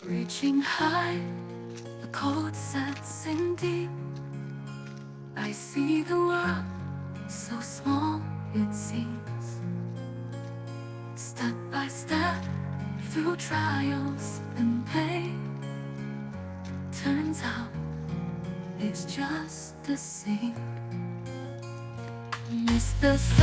Reaching high, the cold sets in deep. I see the world so small it seems. Step by step, through trials and pain. Turns out it's just the same. Miss the sun.